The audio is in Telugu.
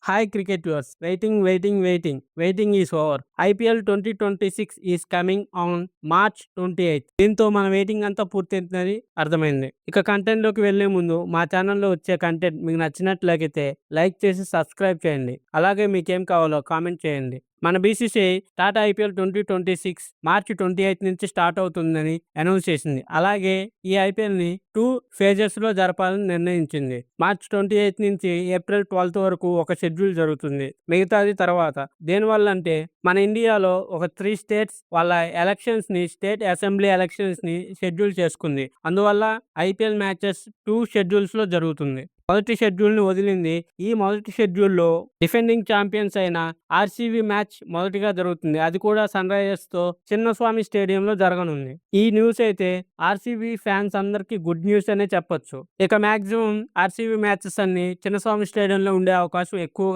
Hi cricket viewers, waiting is over. IPL 2026 is coming on March 28th. దీంతో మన వెయిటింగ్ అంతా పూర్తయిందని అర్థమైంది. ఇక కంటెంట్ లోకి వెళ్లే ముందు మా ఛానల్లో వచ్చే కంటెంట్ మీకు నచ్చినట్లయితే లైక్ చేసి సబ్స్క్రైబ్ చేయండి. అలాగే మీకేం కావాలో కామెంట్ చేయండి. మన బీసీసీఐ టాటా ఐపీఎల్ 2026 మార్చి 28 నుంచి స్టార్ట్ అవుతుందని అనౌన్స్ చేసింది. అలాగే ఈ ఐపీఎల్ని 2 ఫేజెస్లో జరపాలని నిర్ణయించింది. మార్చి 28 నుంచి ఏప్రిల్ 12 వరకు ఒక షెడ్యూల్ జరుగుతుంది, మిగతాది తర్వాత. దేనివల్ల అంటే మన ఇండియాలో ఒక 3 స్టేట్స్ వాళ్ళ ఎలక్షన్స్ని, స్టేట్ అసెంబ్లీ ఎలక్షన్స్ని షెడ్యూల్ చేసుకుంది. అందువల్ల ఐపీఎల్ మ్యాచెస్ 2 షెడ్యూల్స్లో జరుగుతుంది. మొదటి షెడ్యూల్ని వదిలింది. ఈ మొదటి షెడ్యూల్లో డిఫెండింగ్ ఛాంపియన్స్ అయిన ఆర్సీబీ మ్యాచ్ మొదటిగా జరుగుతుంది. అది కూడా సన్ రైజర్స్తో చిన్నస్వామి స్టేడియంలో జరగనుంది. ఈ న్యూస్ అయితే ఆర్సీబీ ఫ్యాన్స్ అందరికీ గుడ్ న్యూస్ అనే చెప్పొచ్చు. ఇక మ్యాక్సిమం ఆర్సీబీ మ్యాచెస్ అన్ని చిన్నస్వామి స్టేడియంలో ఉండే అవకాశం ఎక్కువగా